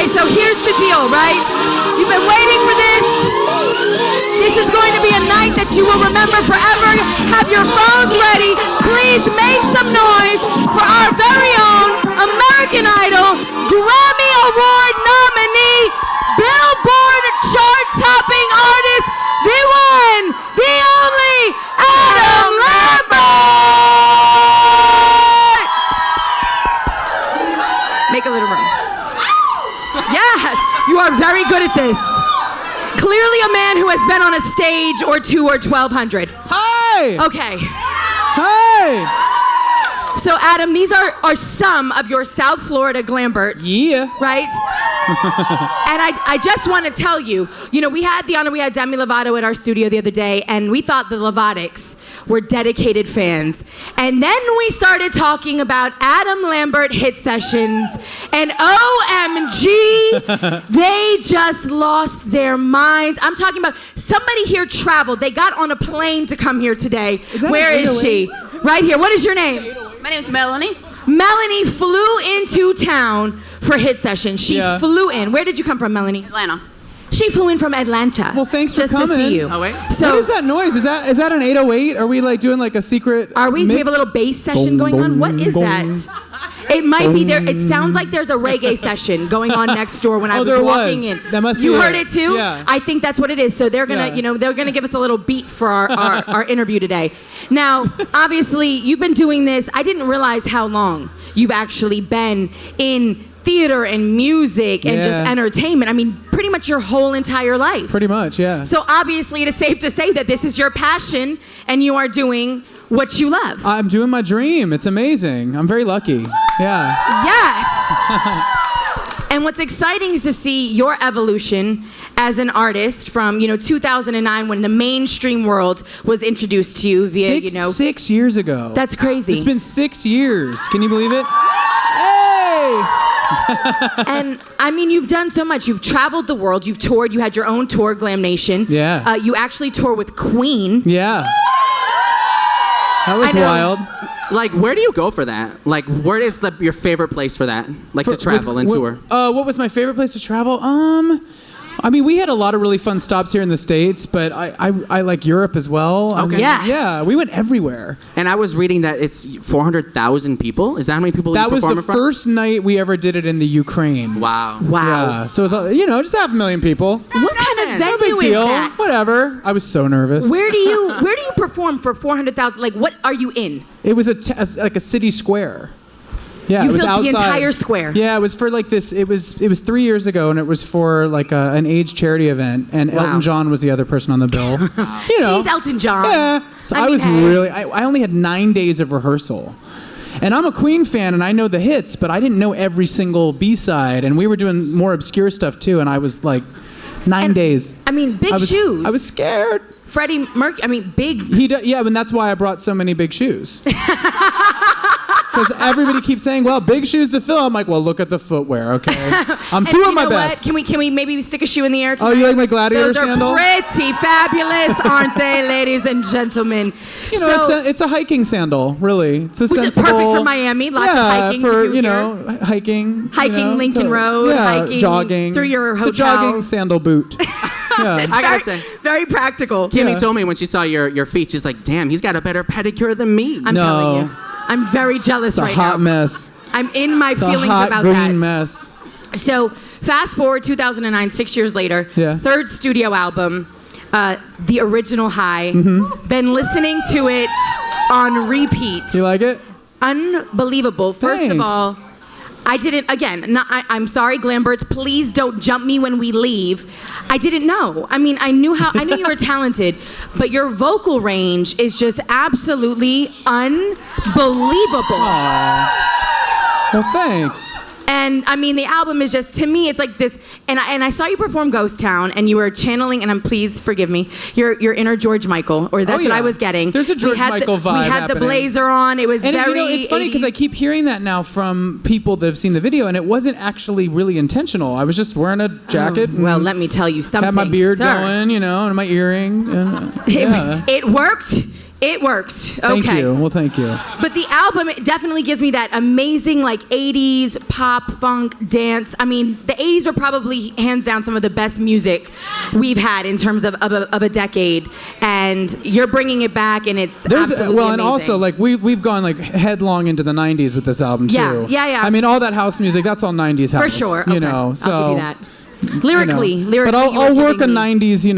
Okay, so here's the deal, right? You've been waiting for this. This is going to be a night that you will remember forever. Have your phones ready. Please make some noise for our very own American Idol Grammy Award nominee, Billboard chart-topping artist, the one, the only, Adam Lambert! Make a little room. Yes, you are very good at this. Clearly a man who has been on a stage or two or 1,200. Hi! Okay. Hey! So Adam, these are some of your South Florida Lamberts. Yeah. Right? And I just want to tell you, we had Demi Lovato at our studio the other day, and we thought the Lovatics were dedicated fans. And then we started talking about Adam Lambert hit sessions, and OMG, they just lost their minds. I'm talking about somebody here traveled. They got on a plane to come here today. Where is she? Right here. What is your name? My name's Melanie. Melanie flew into town for hit session. She flew in. Where did you come from, Melanie? Atlanta. She flew in from Atlanta. Well, thanks for coming. Just to see you. Oh, wait. So, what is that noise? Is that an 808? Are we like doing like a secret Are we? mix? Do we have a little bass session going on? What is that? It might be there. It sounds like there's a reggae session going on next door when I was walking in. That must be You it. heard it too? Yeah. I think that's what it is. So they're gonna, they're gonna give us a little beat for our interview today. Now, obviously, you've been doing this. I didn't realize how long you've actually been in theater and music and just entertainment. I mean, pretty much your whole entire life. Pretty much, yeah. So obviously, it is safe to say that this is your passion and you are doing what you love. I'm doing my dream. It's amazing. I'm very lucky. Yeah. Yes. And what's exciting is to see your evolution as an artist from, 2009 when the mainstream world was introduced to you via, 6 years ago. That's crazy. It's been 6 years. Can you believe it? Hey! And I mean, you've done so much. You've traveled the world. You've toured. You had your own tour, Glam Nation. Yeah. You actually tour with Queen. Yeah. That was wild. Like, where do you go for that? Like, where is your favorite place for that? Like, to travel and tour? What was my favorite place to travel? I mean, we had a lot of really fun stops here in the States, but I like Europe as well. Okay. Yes. Yeah, we went everywhere. And I was reading that it's 400,000 people. Is that how many people That you was perform the in front? first night we ever did it in the Ukraine. Wow. Yeah, so it was, just 500,000 people. What kind of No big venue is deal. that? Whatever. I was so nervous. Where do you perform for 400,000? Like, what are you in? It was like a city square. Yeah, You it was filled outside. the entire square. Yeah, it was for like this. It was 3 years ago, and it was for like an AIDS charity event. And Wow. Elton John was the other person on the bill. She's Elton John. Yeah. So I was really. I only had 9 days of rehearsal, and I'm a Queen fan, and I know the hits, but I didn't know every single B-side. And we were doing more obscure stuff too, and I was like, 9 days. I mean, big shoes. I was scared. Freddie Mercury. I mean, big. Yeah, and that's why I brought so many big shoes. Because everybody keeps saying, well, big shoes to fill. I'm like, well, look at the footwear, okay? I'm doing my best. What? Can we maybe stick a shoe in the air tonight? Oh, you like my gladiator sandal? Those are pretty fabulous, aren't they, ladies and gentlemen? It's a hiking sandal, really. It's a which sensible. Is perfect for Miami. Lots of hiking for, to do here. Hiking. Hiking Lincoln Road. Hiking jogging through your hotel. It's a jogging sandal boot. Yeah. I gotta say, very practical. Kimmy told me when she saw your feet, she's like, damn, he's got a better pedicure than me. I'm telling you. I'm very jealous right now. It's a hot mess. I'm in my feelings about that. It's a hot green mess. So fast forward 2009, 6 years later, third studio album, The Original High. Mm-hmm. Been listening to it on repeat. You like it? Unbelievable. First of all, I didn't, again, I'm sorry, Glambert, please don't jump me when we leave. I didn't know. I mean, I knew you were talented, but your vocal range is just absolutely unbelievable. Aww. Well, thanks. And I mean, the album is just, to me, it's like this. And I saw you perform Ghost Town, and you were channeling, and please forgive me, your inner George Michael, or that's what I was getting. There's a George Michael vibe. We had the blazer on. It was very. It's funny because I keep hearing that now from people that have seen the video, and it wasn't actually really intentional. I was just wearing a jacket. Well, let me tell you something. Had my beard sir. going, and my earring. And, It worked. It worked. Thank Okay. you. Well, thank you. But the album, it definitely gives me that amazing, like, 80s pop, funk, dance. I mean, the 80s were probably, hands down, some of the best music we've had in terms of a decade. And you're bringing it back, and it's absolutely well, and amazing. also, like, we've gone, like, headlong into the 90s with this album, too. Yeah. I mean, all that house music, that's all 90s house. For sure. You Okay. know, so... I'll give you that. Lyrically, But you I'll were work a giving me- 90s, you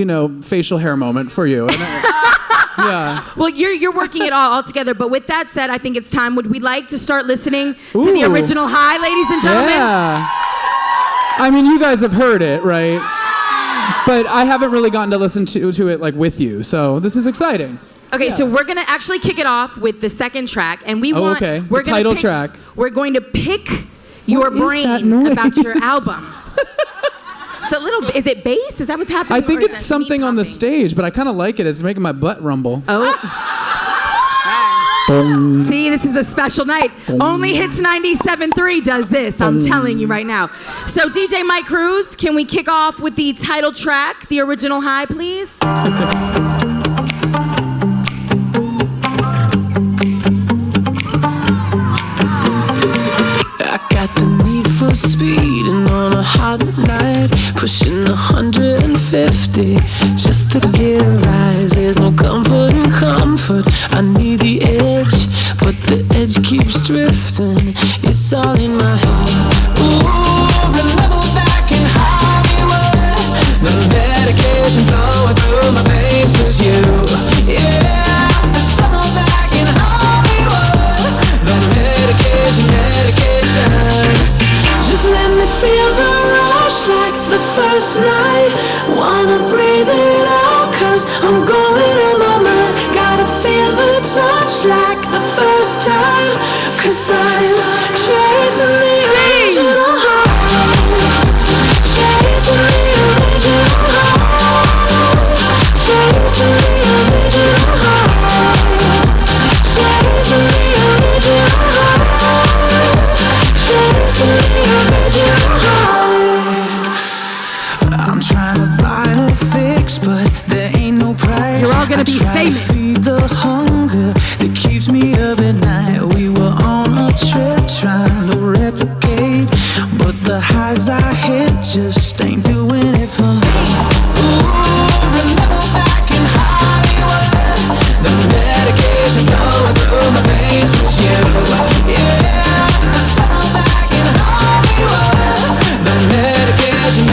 know, facial hair moment for you. Yeah. Well, you're working it all together. But with that said, I think it's time. Would we like to start listening to the Ooh. original High, ladies and gentlemen? Yeah. I mean, you guys have heard it, right? But I haven't really gotten to listen to it, like, with you. So this is exciting. Okay, so we're gonna actually kick it off with the second track, and we want okay. we're The gonna title pick- track. We're going to pick your What is that brain noise? about your album. It's a little. Is it bass? Is that what's happening? I think or is it's that something me on the popping? stage, but I kind of like it. It's making my butt rumble. Oh. See, this is a special night. Only Hits 97.3 does this. I'm telling you right now. So, DJ Mike Cruz, can we kick off with the title track, the original High, please? I got the need for speed, and on a hot night, pushing 150 just to get a rise. There's no comfort in comfort. I need the edge, but the edge keeps drifting. It's all in my head. Ooh, remember back in Hollywood, the medication flowing through my veins was you. Yeah, the summer back in Hollywood, the medication. Just let me feel the rush like the first night. Wanna breathe it out, cause I'm going in my mind. Gotta feel the touch like the first time, cause I'm chasing the original high. Chasing the original high. Chasing the original high. Chasing the original high. I'm trying to buy a fix, but there ain't no price. You're all gonna be famous. To feed the hunger that keeps me up at night. We were on a trip trying to replicate, but the highs I hit just ain't doing it for me. Ooh, remember back in Hollywood, the medication flowing through my veins was you. Yeah, the summer back in Hollywood, the medication.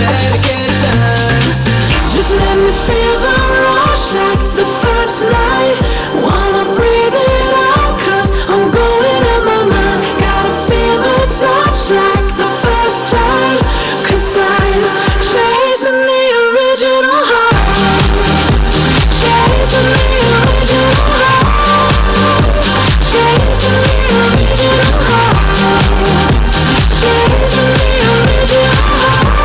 Just let me feel the rush like the first night. Wanna breathe it out, cause I'm going in my mind. Gotta feel the touch like the first time, cause I'm chasing the original high. Chasing the original high. Chasing the original high. Chasing the original high.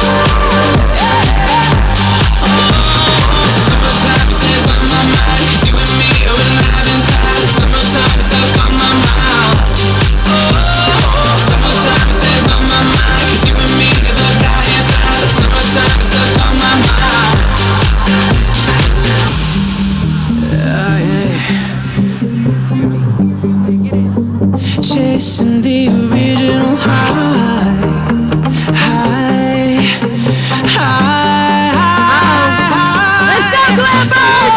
Summertime stays on my mind. It's you and me, we're alive inside. Summertime stays on my mind. Summertime stays on my mind. It's you and me, never die inside. Summertime stays on my mind. Chasing the original high. High. High. Let's go, Lambert!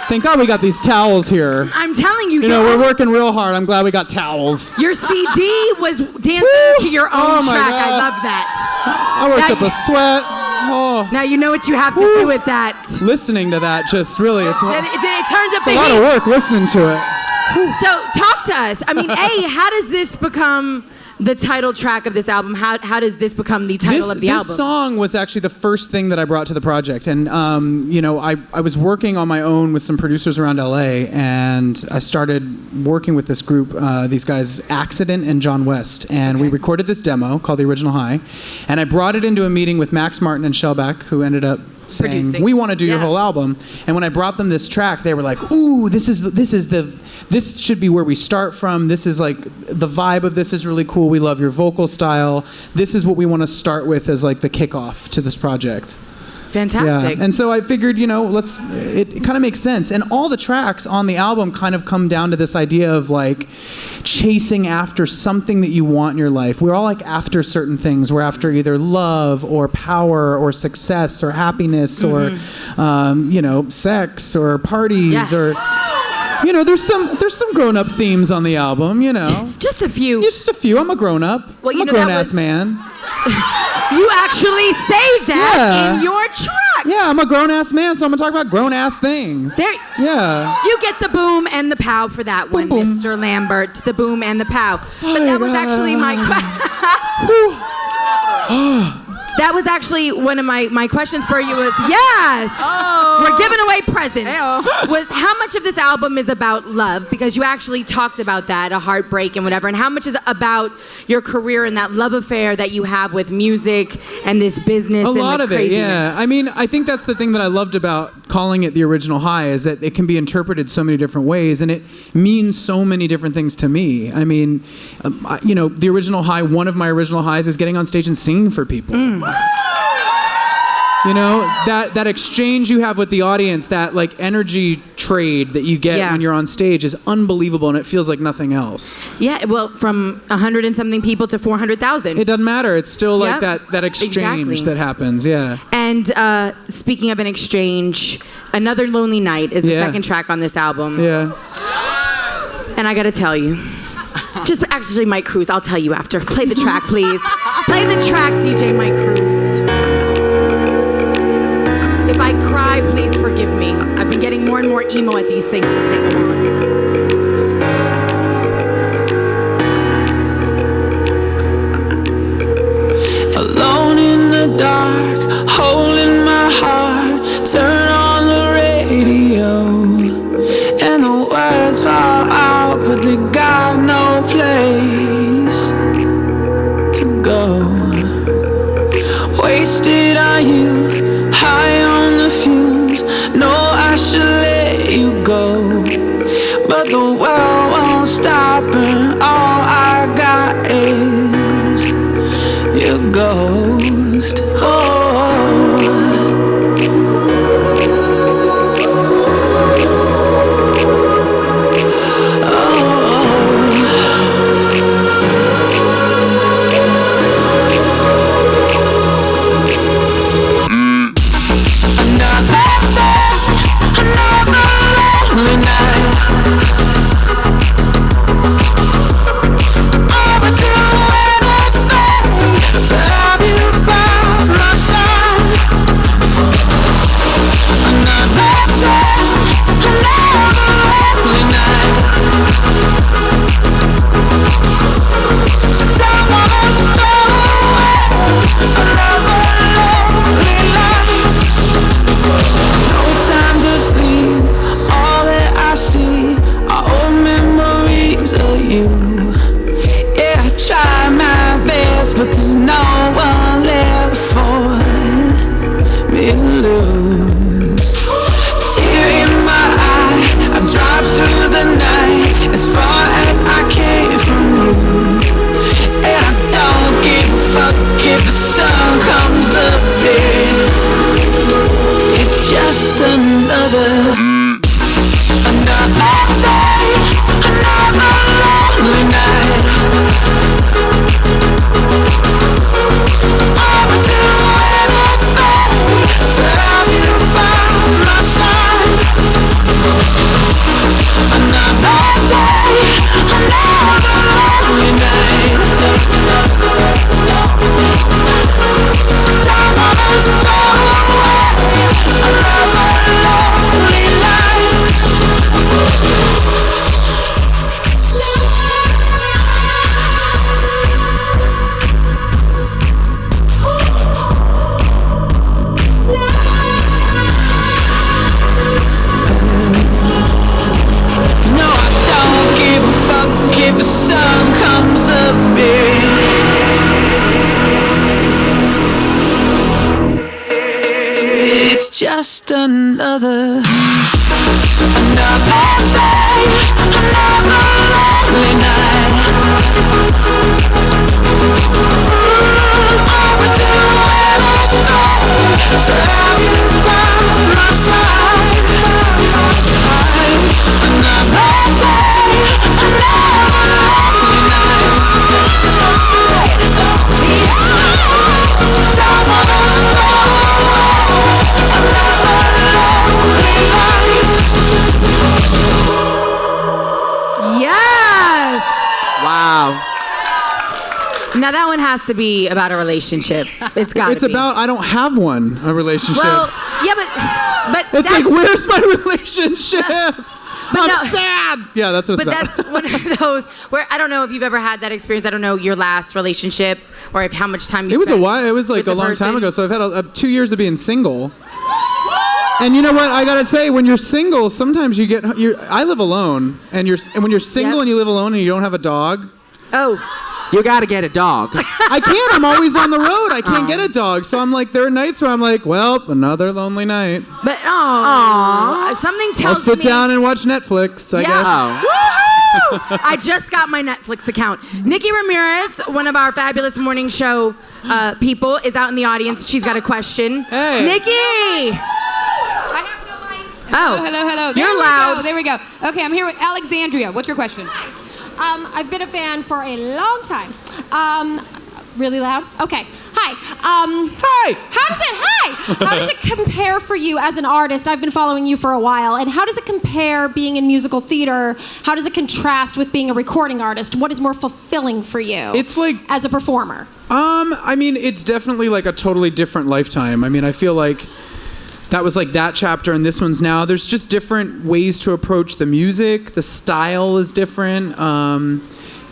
Thank God we got these towels here. I'm telling you, You know, we're working real hard. I'm glad we got towels. your CD was dancing to your Oh own my track. God. I love that. I worked Now up a sweat. Oh, Now you know what you have to do with that. listening to that just really, it's It turns up the a lot of heat. work listening to it. So talk to us. I mean, A, how does this become the title track of this album? How does this become the title of the album? This song was actually the first thing that I brought to the project. And, I was working on my own with some producers around LA, and I started working with this group, these guys, Accident and John West. And we recorded this demo called The Original High. And I brought it into a meeting with Max Martin and Shellback, who ended up saying, producing. We want to do your whole album. And when I brought them this track, they were like, ooh, this should be where we start from. This is like, the vibe of this is really cool. We love your vocal style. This is what we want to start with as like the kickoff to this project. Fantastic. Yeah. And so I figured, it kind of makes sense. And all the tracks on the album kind of come down to this idea of like chasing after something that you want in your life. We're all like after certain things. We're after either love or power or success or happiness or, sex or parties or... there's some grown-up themes on the album, Just a few. Just a few. I'm a grown-up. Well, I'm a grown-ass man. You actually say that in your track. Yeah, I'm a grown-ass man, so I'm going to talk about grown-ass things. You get the boom and the pow for that one, boom. Mr. Lambert. The boom and the pow. But that was actually my That was actually one of my questions for you was, yes, we're giving away presents, was how much of this album is about love? Because you actually talked about that, a heartbreak and whatever, and how much is about your career and that love affair that you have with music and this business and the craziness? A lot of it, yeah. I mean, I think that's the thing that I loved about calling it The Original High is that it can be interpreted so many different ways, and it means so many different things to me. I mean, The Original High, one of my original highs is getting on stage and singing for people. That exchange you have with the audience, that like energy trade that you get when you're on stage is unbelievable, and it feels like nothing else. Yeah, well, from 100 and something people to 400,000. It doesn't matter. It's still like that exchange that happens, yeah. And speaking of an exchange, Another Lonely Night is the second track on this album. Yeah. And I gotta tell you, just actually Mike Cruz, I'll tell you after. Play the track, please. Play the track, DJ Mike Cruz. If I cry, please forgive me. I've been getting more and more emo at these things as they go on. Alone in the dark, holding my heart, turn on the radio, and the words fall out, but they got no place to go. Wasted on you, high on the fumes, no, I should let you go, but the world won't stop, and all I got is your ghost. another lonely night. I would do anything to have you by my side. Another day, another lonely night. Don't wanna go another lonely life. Yes. Wow. Now that one has to be about a relationship. It's got to be. It's about I don't have one, a relationship. Well, yeah, but it's like, where's my relationship? I'm no. sad. Yeah, that's what it's But about. that's one of those where I don't know if you've ever had that experience. I don't know your last relationship or if how much time you It was a spent while. It was like with a the long time person. ago. So I've had 2 years of being single. And you know what? I gotta say, when you're single, sometimes you get. I live alone, and when you're single Yep. and you live alone and you don't have a dog, Oh, You gotta get a dog. I can't. I'm always on the road. I can't get a dog. So I'm like, there are nights where I'm like, well, another lonely night. but something I'll tells sit me. down and watch Netflix, I guess. Oh. Woohoo! I just got my Netflix account. Nikki Ramirez, one of our fabulous morning show people, is out in the audience. She's got a question. Hey. Nikki! I have no mic. Oh. Hello. You're loud. There we go. Okay, I'm here with Alexandria. What's your question? I've been a fan for a long time. Really loud? Okay. Hi. Hi. How does it compare for you as an artist? I've been following you for a while. And how does it compare being in musical theater? How does it contrast with being a recording artist? What is more fulfilling for you? It's like as a performer. I mean, it's definitely like a totally different lifetime. I mean, I feel like that was like that chapter and this one's now. There's just different ways to approach the music. The style is different.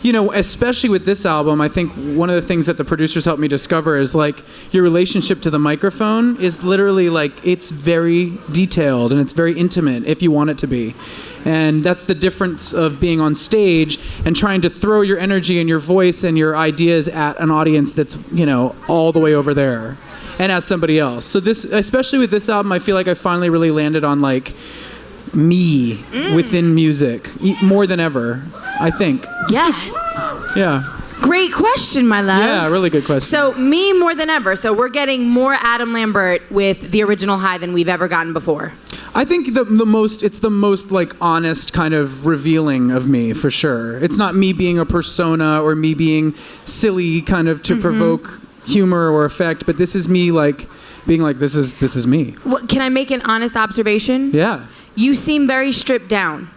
You know, especially with this album, I think one of the things that the producers helped me discover is like your relationship to the microphone is literally like, it's very detailed and it's very intimate if you want it to be. And that's the difference of being on stage and trying to throw your energy and your voice and your ideas at an audience that's, you know, all the way over there and as somebody else. So this, especially with this album, I feel like I finally really landed on like me within music more than ever, I think. Yes. Yeah. Great question, my love. Yeah, really good question. So me more than ever. So we're getting more Adam Lambert with the original High than we've ever gotten before. I think it's the most like honest kind of revealing of me for sure. It's not me being a persona or me being silly kind of to provoke humor or effect, but this is me like being like, this is me. What, can I make an honest observation? Yeah. You seem very stripped down.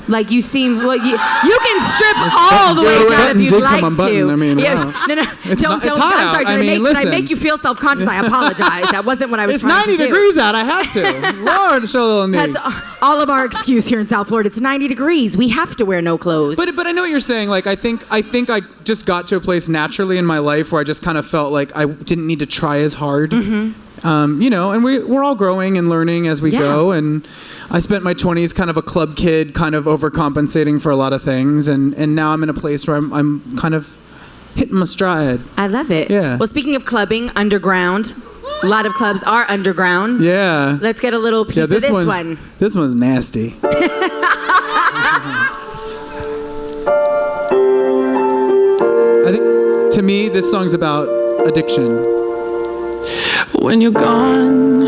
Like you seem, well, you can strip all the ways out if button you'd did like come unbuttoned. to. I mean, Yeah, wow. no, It's don't. hot I'm out. sorry. I mean, Did I listen. make you feel self-conscious? I apologize. That wasn't what I was It's trying 90 to do. degrees out. I had to. Lord, show a little knee. That's all of our excuse here in South Florida. It's 90 degrees. We have to wear no clothes. But I know what you're saying. Like I think I just got to a place naturally in my life where I just kind of felt like I didn't need to try as hard. You know, and we're all growing and learning as we go. And I spent my 20s kind of a club kid, kind of overcompensating for a lot of things. And now I'm in a place where I'm kind of hitting my stride. I love it. Yeah. Well, speaking of clubbing, underground. A lot of clubs are underground. Yeah. Let's get a little piece of this one. This one's nasty. I think to me this song's about addiction. When you're gone,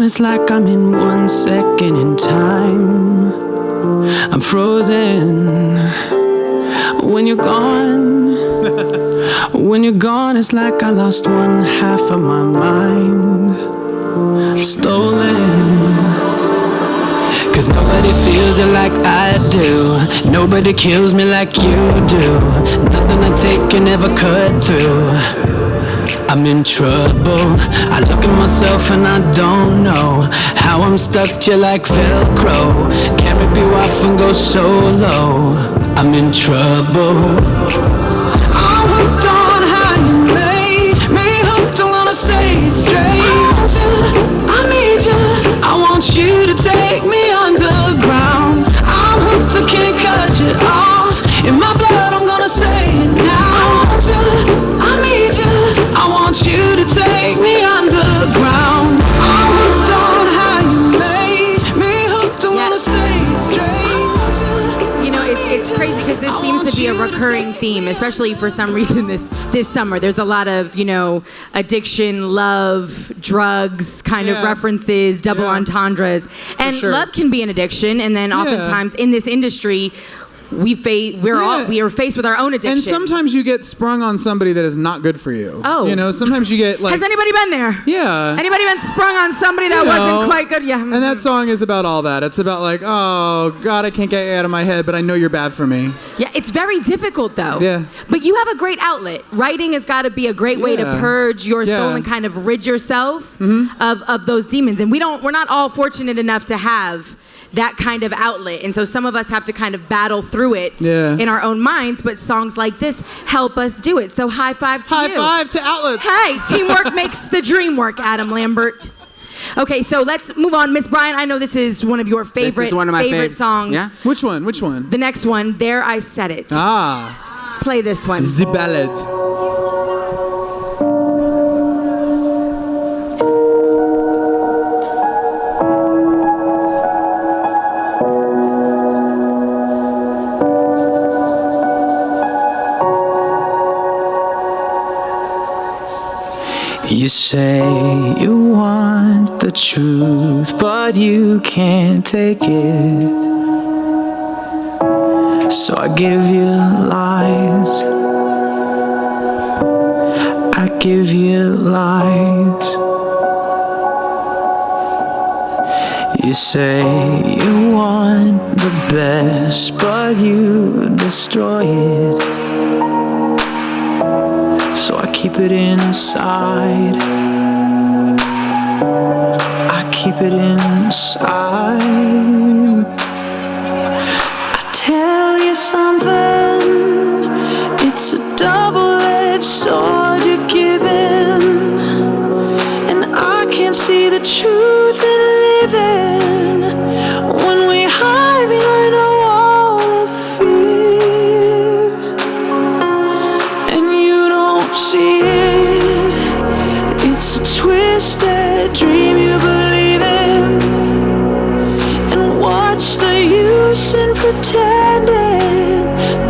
it's like I'm in 1 second in time. I'm frozen. When you're gone, it's like I lost 1/2 of my mind. Stolen. 'Cause nobody feels it like I do. Nobody kills me like you do. Nothing I take can ever cut through. I'm in trouble. I look at myself and I don't know how I'm stuck to you like Velcro. Can't rip you off and go solo. I'm in trouble. I'm hooked on how you made me hooked. I'm gonna say it straight. I need you. I want you to take me underground. I'm hooked. I can't cut you off. In my blood, I'm gonna say it now. I need you. I want you to take me underground. recurring theme, especially for some reason this summer. There's a lot of, addiction, love, drugs kind of references, double entendres. And love can be an addiction, and then oftentimes in this industry, we are faced with our own addiction. And sometimes you get sprung on somebody that is not good for you. Oh. Sometimes you get like... Has anybody been there? Yeah. Anybody been sprung on somebody that wasn't quite good? Yeah. And that song is about all that. It's about like, oh, God, I can't get you out of my head, but I know you're bad for me. Yeah, it's very difficult though. Yeah. But you have a great outlet. Writing has got to be a great way to purge your soul and kind of rid yourself of those demons. And we're not all fortunate enough to have that kind of outlet, and so some of us have to kind of battle through it in our own minds, but songs like this help us do it. So high five to you. High five to outlets. Hey, teamwork makes the dream work, Adam Lambert. Okay, so let's move on. Miss Bryant, I know this is one of your favorite, this is one of my favorite faves. songs. Yeah? Which one? The next one, There I Said It. Play this one. The ballad. You say you want the truth, but you can't take it. So I give you lies. I give you lies. You say you want the best, but you destroy it. So I keep it inside. I keep it inside. I tell you something, it's a double-edged sword you're giving, and I can't see the truth in living when we hide behind a wall of fear, and you don't see it. It's a twisted dream you believe in, and what's the use in pretending?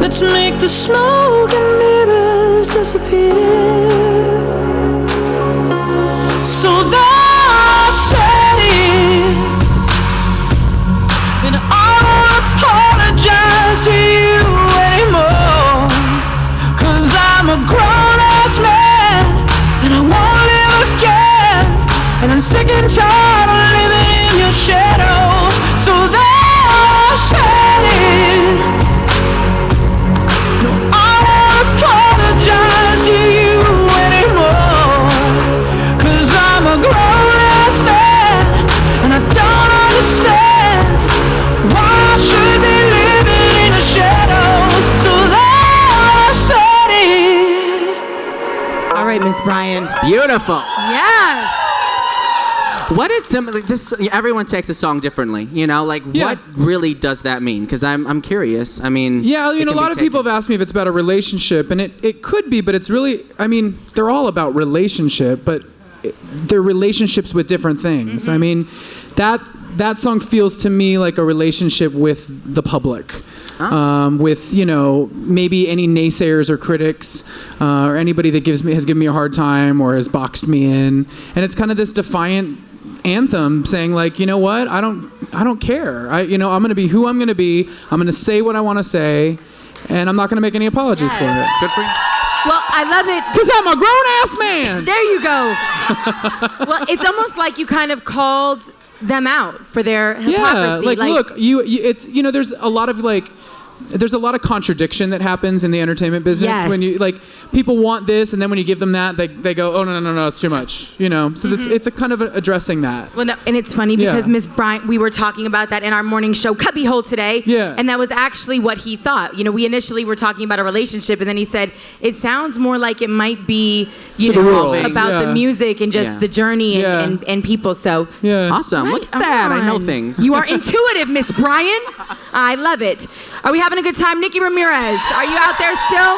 Let's make the smoke and mirrors disappear. So I said it, and I won't apologize to you anymore, 'cause I'm a grown-ass man, and I won't live again, and I'm sick and tired of living in your shadows. So I said it, no, I won't apologize to you anymore, 'cause I'm a grown-ass man, and I don't understand why I should be living in the shadows. So I said it. All right, Miss Bryant. Beautiful. Yes. What like this? Everyone takes a song differently, What really does that mean? Because I'm curious. I mean, Yeah, it a can lot be of people taken. have asked me if it's about a relationship, and it could be, but it's really, they're all about relationship, but they're relationships with different things. I mean, that song feels to me like a relationship with the public. With maybe any naysayers or critics or anybody that has given me a hard time or has boxed me in, and it's kind of this defiant anthem saying like, you know what, I don't care. I'm going to be who I'm going to be. I'm going to say what I want to say, and I'm not going to make any apologies for it. Good for you. Well, I love it. Because I'm a grown-ass man. There you go. Well, it's almost like you kind of called them out for their hypocrisy. Yeah, look, it's there's a lot of contradiction that happens in the entertainment business. Yes. When you people want this, and then when you give them that, they go, oh no, it's too much. So it's a kind of addressing that. Well, no, and it's funny because Miss Bryant, we were talking about that in our morning show, Cubbyhole, today. Yeah. And that was actually what he thought. We initially were talking about a relationship, and then he said, it sounds more like it might be, To the world. about the music and just the journey and people. So Awesome. Right Look at that. I know on. things. You are intuitive, Miss Bryant. I love it. Are we having a good time? Nikki Ramirez, are you out there still?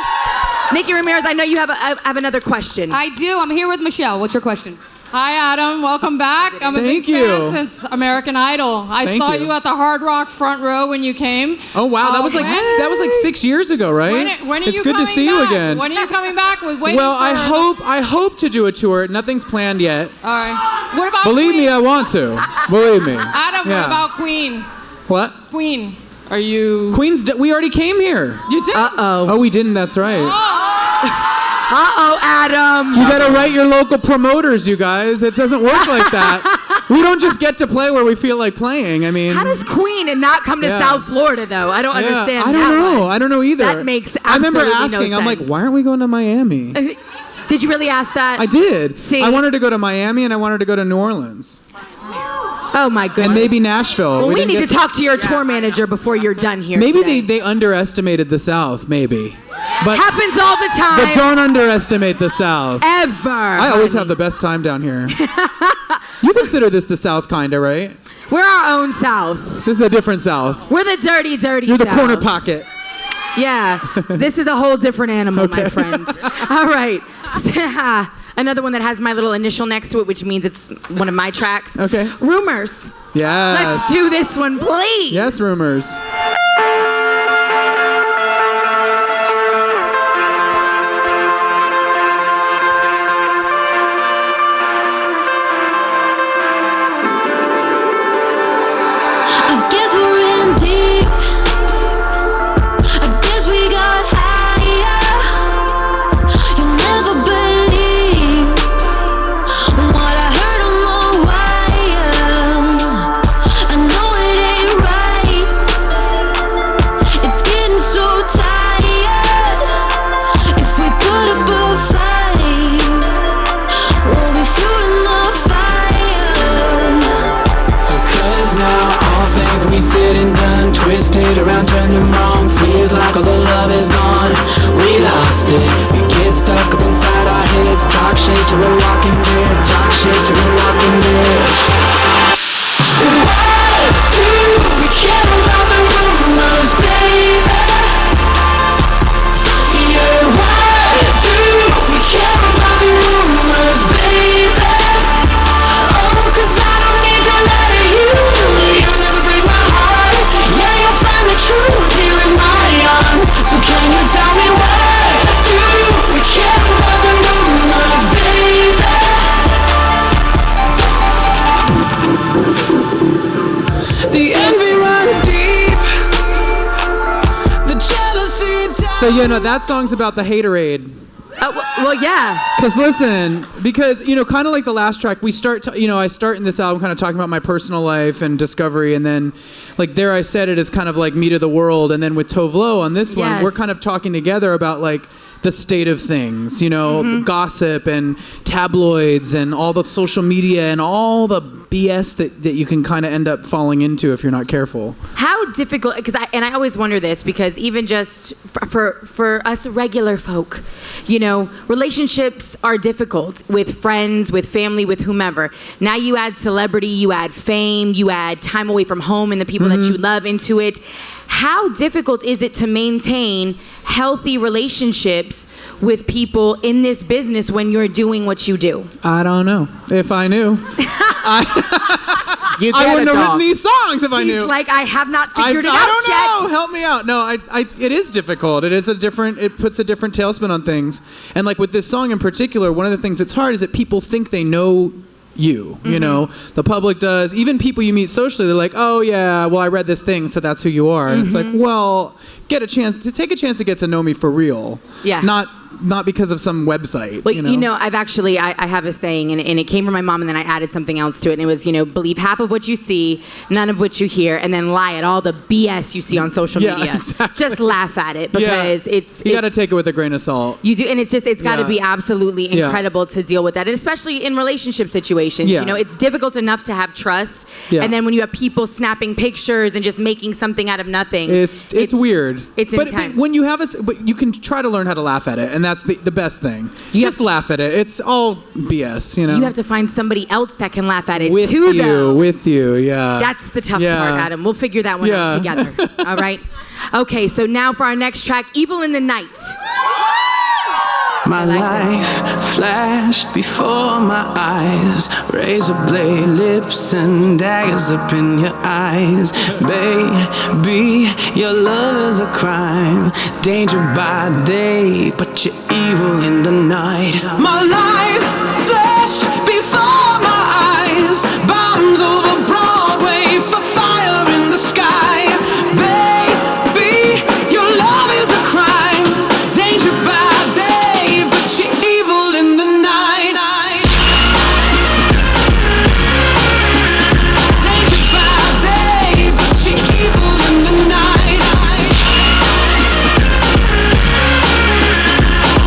Nikki Ramirez, I know you have another question. I do. I'm here with Michelle. What's your question? Hi, Adam. Welcome back. I'm a Thank big you. fan since American Idol. I Thank saw you. you at the Hard Rock front row when you came. Oh wow, that was like 6 years ago, right? When are it's you good to coming see back? you again. When are you coming back? Well, I hope to do a tour. Nothing's planned yet. All right. What about Believe Queen? me, I want to. Believe me. Adam, Yeah. what about Queen? What? Queen. Are you... We already came here. You did? Oh, we didn't. That's right. Uh-oh, Adam. You gotta write your local promoters, you guys. It doesn't work like that. We don't just get to play where we feel like playing. I mean, How does Queen and not come to Yeah. South Florida, though? I don't understand I that don't know. one. I don't know either. That makes I remember absolutely no asking. I'm like, sense. why aren't we going to Miami? Did you really ask that? I did. See? I wanted to go to Miami and I wanted to go to New Orleans Oh, my goodness. and maybe Nashville. Well, we didn't need to get talk to your tour manager before you're done here Maybe today. they underestimated the South. Maybe. But Happens all the time. but don't underestimate the South. Ever. I always have the best time down here. You consider this the South, kinda, right? We're our own South. This is a different South. We're the dirty, dirty You're the South. corner pocket. Yeah. This is a whole different animal, my friend. All right. Another one that has my little initial next to it, which means it's one of my tracks. Okay. Rumors. Yes. Let's do this one, please. Yes, rumors. I guess we're in deep. I guess we got higher. You'll never believe what I heard on the wire. I know it ain't right. It's getting so tired. If we put up a fight, we'll be fueling the fire. Cause now all things we said and done, twisted around, turned them wrong. Feels like all the love is gone. We lost it. We get stuck up inside our heads. Talk shit till we're walking dead. Talk shit till we're walking dead. Why do we care about the rumors, baby? Yeah, why do we care about the rumors, baby? Oh, 'cause I don't need to lie to you. You'll never break my heart. Yeah, you'll find the truth here in my arms. So can you tell me why do we care about the rumors, baby? The envy runs deep. The jealousy So that song's about the haterade. Well, yeah. Because kind of like the last track, we start. I start in this album kind of talking about my personal life and discovery, and then, like There I Said It is kind of like me to the world, and then with Tove Lo on this one, Yes. we're kind of talking together about like the state of things, gossip and tabloids and all the social media and all the BS that you can kind of end up falling into if you're not careful. How difficult, because I always wonder this, because even just for us regular folk, relationships are difficult with friends, with family, with whomever. Now you add celebrity, you add fame, you add time away from home and the people that you love into it. How difficult is it to maintain healthy relationships with people in this business when you're doing what you do? I don't know. If I knew, You I get wouldn't it, have written dog. these songs if I He's knew. like, I have not figured it out I don't yet. know. Help me out. No, it is difficult. It puts a different tailspin on things. And like with this song in particular, one of the things that's hard is that people think they know you, the public does. Even people you meet socially, they're like, oh yeah, well I read this thing, so that's who you are. And it's like, well, take a chance to get to know me for real. Yeah. Not because of some website. Well, I've actually, I have a saying, and it came from my mom, and then I added something else to it, and it was, believe half of what you see, none of what you hear, and then lie at all the BS you see on social media. Exactly. Just laugh at it, because you got to take it with a grain of salt. You do, and it's got to be absolutely Yeah. incredible to deal with that, and especially in relationship situations. Yeah. It's difficult enough to have trust, Yeah. and then when you have people snapping pictures and just making something out of nothing, It's weird. It's but intense. when you have but you can try to learn how to laugh at it, and that's the best thing. Just laugh at it. It's all BS, you have to find somebody else that can laugh at it with too, you, though. with you, yeah. That's the tough Yeah. part, Adam. We'll figure that one out together. All right. Okay, so now for our next track, Evil in the Night. My life flashed before my eyes. Razor blade lips and daggers up in your eyes. Baby, your love is a crime. Danger by day, but you're evil in the night. My life flashed before my eyes. Bombs over Broadway for fire in the sky. Baby, your love is a crime. Danger by day, but you're evil in the night. Danger by day, but you're evil in the night.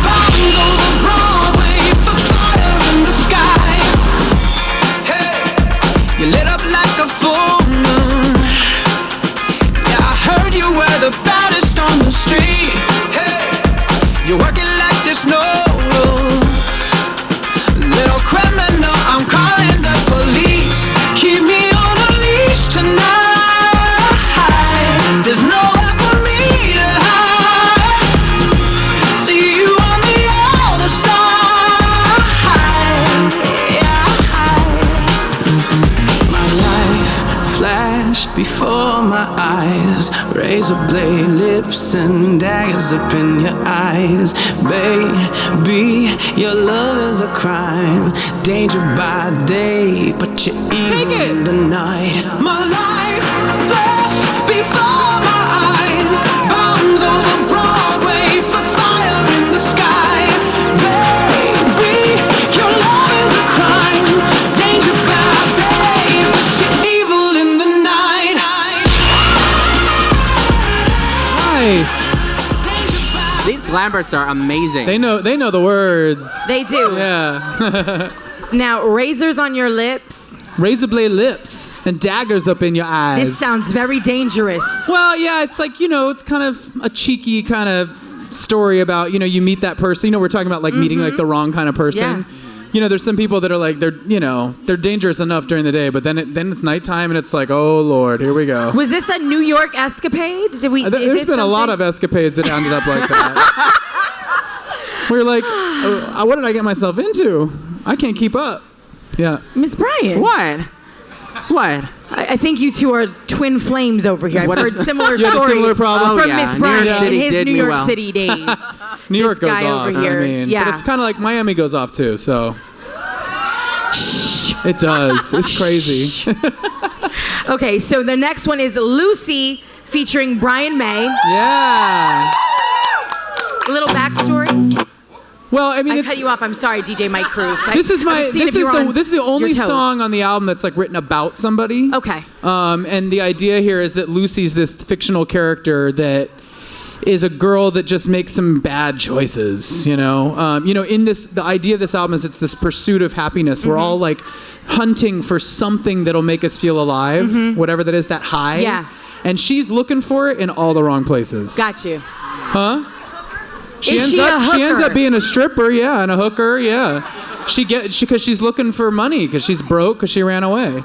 Bombs over Broadway for fire in the sky. Hey, you lit up like a full moon. Yeah, I heard you were the baddest on the street. Hey, you're working like there's no rules. Little criminal, I'm calling the police. Keep me on a leash tonight. There's nowhere for me to hide. See you on the other side. Yeah. My life flashed before my eyes. Razor blade lips and daggers up in your eyes. Baby, your love is a crime. Danger by day, but you're evil in the night. My life flashed before my eyes. Bombs over Broadway for fire in the sky. Baby, your love is a crime. Danger by day, but you're evil in the night. Nice. These Lamberts are amazing. They know the words. They do. Yeah. Now, razors on your lips. Razor blade lips and daggers up in your eyes. This sounds very dangerous. Well, yeah, it's like, it's kind of a cheeky kind of story about, you meet that person. We're talking about like meeting like the wrong kind of person. Yeah. There's some people that are like, they're dangerous enough during the day, but then it's nighttime and it's like, oh Lord, here we go. Was this a New York escapade? There's been a lot of escapades that ended up like that. We're like, what did I get myself into? I can't keep up. Yeah. Miss Bryant. What? I think you two are twin flames over here. I've What heard is- similar You had a stories similar problem? from Oh, yeah. Miss New York Bryant City in his did New me York well. City days. New York This goes guy off. over here. I mean, Yeah. but it's kind of like Miami goes off too. So it does. It's crazy. Okay, so the next one is Lucy featuring Brian May. Yeah. A little backstory. Well, I mean, I it's, cut you off. I'm sorry, DJ Mike Cruz. this is my this is the only toes. song on the album that's like written about somebody. Okay. And the idea here is that Lucy's this fictional character that is a girl that just makes some bad choices. In this, the idea of this album is it's this pursuit of happiness. We're all like hunting for something that'll make us feel alive, whatever that is, that high. Yeah. And she's looking for it in all the wrong places. Got you. Huh? Is she a She ends hooker? up being a stripper, yeah, and a hooker, yeah. Because she's looking for money, because she's broke, because she ran away.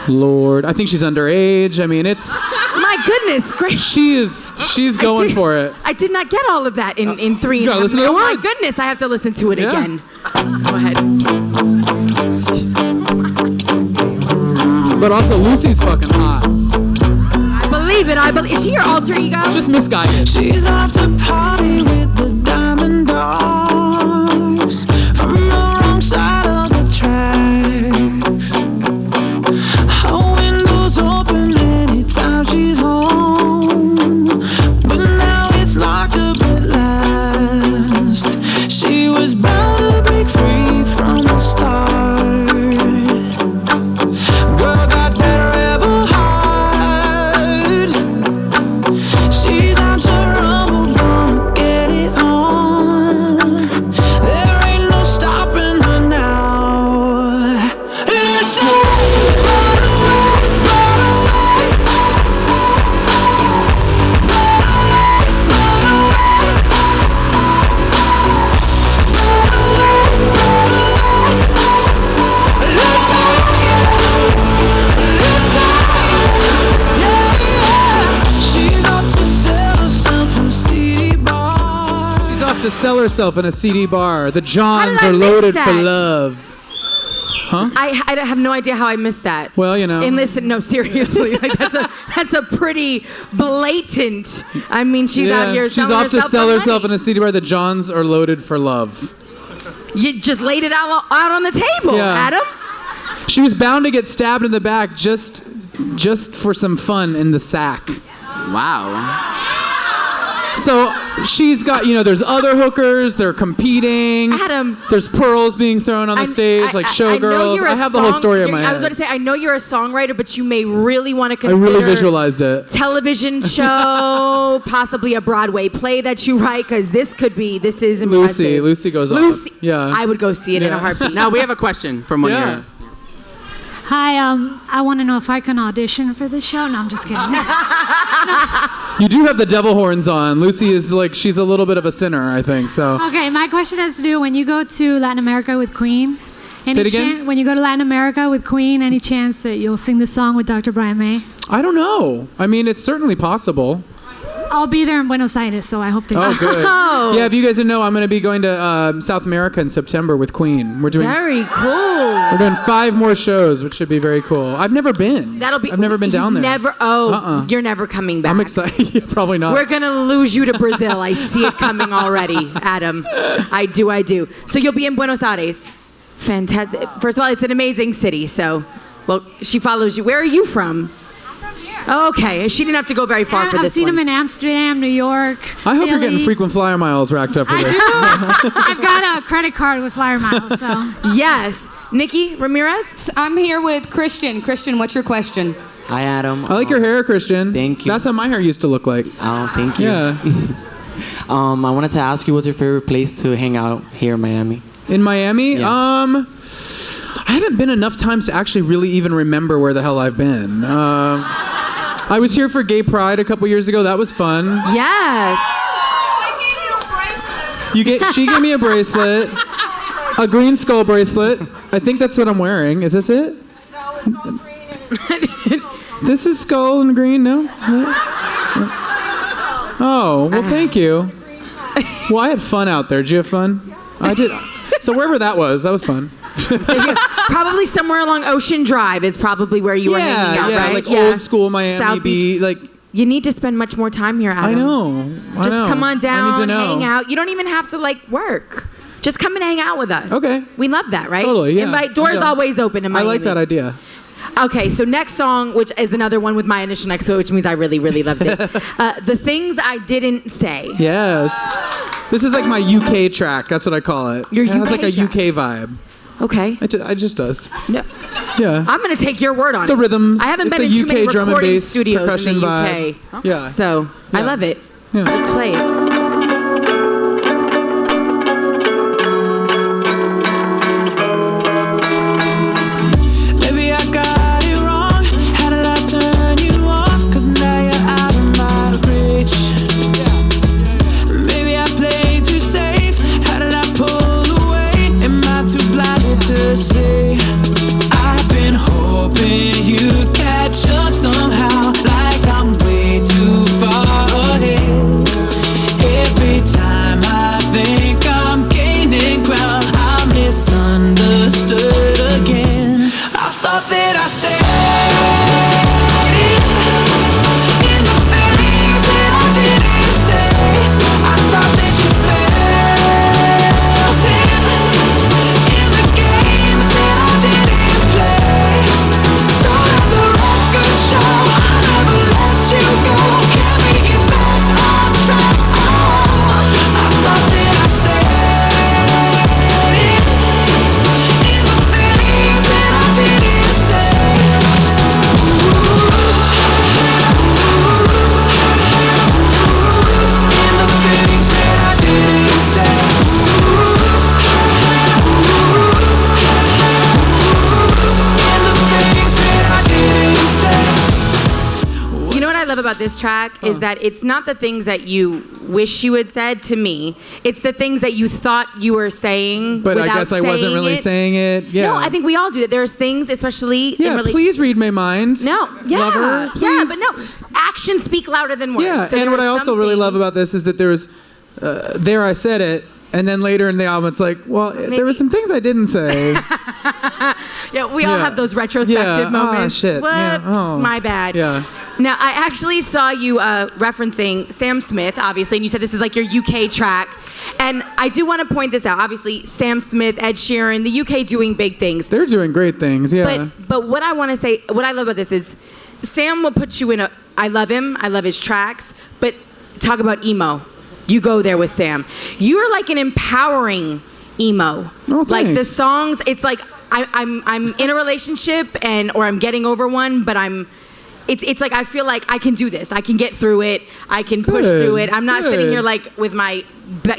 Lord, I think she's underage. I mean, it's My goodness, great. she's going for it. I did not get all of that in three. You gotta listen to the Oh my words. goodness, I have to listen to it Yeah. again. Go ahead. But also, Lucy's fucking hot. I believe it. Is she your alter ego? Just misguided. She's off to party with the diamond dogs from the wrong side of the tracks. Her windows open anytime she's home, but now it's locked up at last. She was bound to break free from the start. Girl got that rebel heart. She's out to rumble, gonna get it on. There ain't no sell herself in a CD bar. The How Johns did I are miss loaded for that? love. Huh? I have no idea how I missed that. Well, you know. And listen, no, seriously, like that's a pretty blatant. I mean, she's out here. She's off to sell herself in a CD bar. The Johns are loaded for love. You just laid it out on the table, Yeah. Adam. She was bound to get stabbed in the back just for some fun in the sack. Wow. So she's got, there's other hookers. They're competing. Adam. There's pearls being thrown on the stage, like showgirls. I have the whole story in my head. I was going to say, I know you're a songwriter, but you may really want to I consider. really visualized it. Television show, possibly a Broadway play that you write, because this is impressive. Lucy goes Lucy, off. Yeah. I would go see it in a heartbeat. Now we have a question from one of your. Hi, I want to know if I can audition for this show. No, I'm just kidding. You do have the devil horns on. Lucy is she's a little bit of a sinner, I think. So. Okay, my question has to do when you go to Latin America with Queen. Say it again? When you go to Latin America with Queen, any chance that you'll sing the song with Dr. Brian May? I don't know. I mean, it's certainly possible. I'll be there in Buenos Aires, so I hope to. Oh, good. Oh. Yeah, if you guys didn't know, I'm going to be going to South America in September with Queen. We're doing Very cool. We're doing 5 more shows, which should be very cool. I've never been. I've never been down there. Never. You're never coming back. I'm excited. Yeah, probably not. We're gonna lose you to Brazil. I see it coming already, Adam. I do. So you'll be in Buenos Aires. Fantastic. First of all, it's an amazing city. So, well, she follows you. Where are you from? Okay, she didn't have to go very far for I've this seen one. them in Amsterdam, New York. I hope you're getting Philly. frequent flyer miles racked up for I this. do. I've got a credit card with flyer miles, so. Yes, Nikki Ramirez. I'm here with Christian. Christian, what's your question? Hi, Adam. I like your hair, Christian. Thank you. That's how my hair used to look like. Oh, thank you. Yeah. I wanted to ask you, what's your favorite place to hang out here in Miami? In Miami? Yeah. I haven't been enough times to actually really even remember where the hell I've been. I was here for Gay Pride a couple years ago. That was fun. Yes. She gave me a bracelet, a green skull bracelet. I think that's what I'm wearing. Is this it? This is skull and green. No, isn't it? Oh, well, thank you. Well, I had fun out there. Did you have fun? I did. So wherever that was fun. Probably somewhere along Ocean Drive is probably where you were hanging out, right? Like old school Miami South Beach. Beach. You need to spend much more time here, Adam. I know. Just come on I need to down, know. hang out. You don't even have to work. Just come and hang out with us. Okay. We love that, right? Totally, yeah. Invite doors Yeah. always open in I Miami. like that idea. Okay, so next song, which is another one with my initial next to it, which means I really, really loved it. The Things I Didn't Say. Yes. This is like my UK track. That's what I call it. Your It has UK like a track. UK vibe. Okay. It just does. No. Yeah. I'm going to take your word on it. The rhythms. I haven't It's been a in too UK many drum and recording bass studios percussion in the vibe. UK. Yeah. So, I Yeah. love it. Yeah. Let's play it. Maybe I got it wrong. How did I turn you off? 'Cause now you're out of my reach. Maybe I played too safe. How did I pull away? Am I too blinded to see? I've been hoping you'd catch up somehow. Like I'm way too far ahead. Every time I think I'm gaining ground, I'm misunderstood again. I thought that I said it in the things that I didn't say. I thought that you felt it in the games that I didn't play. So let the record show I never let you go. Can't make it back on track. I thought that I said it in the things that I didn't say. In the things that I didn't say. In the things that I didn't say. You know what I love about this track is that it's not the things that you wish you had said to me. It's the things that you thought you were saying. But I without guess I wasn't saying really it. saying it. Yeah. No, I think we all do that. There's things, especially in Yeah, rela- please read my mind. No, yeah, Lover, yeah, please. but no, actions speak louder than words. Yeah, So and there what are I some also really love things- about this is that there's there I said it. And then later in the album, it's like, well, there were some things I didn't say. Yeah, we all have those retrospective moments. Oh, shit. Whoops, Yeah. Oh. my bad. Yeah. Now, I actually saw you referencing Sam Smith, obviously, and you said this is like your UK track. And I do want to point this out. Obviously, Sam Smith, Ed Sheeran, the UK doing big things. They're doing great things, yeah. But what I want to say, what I love about this is Sam will put you in a, I love him, I love his tracks, but talk about emo. You go there with Sam. You're like an empowering emo. Oh, like the thanks. songs, it's like I'm in a relationship or I'm getting over one, but it's like I feel like I can do this. I can get through it. I can push through it. I'm not sitting here like with my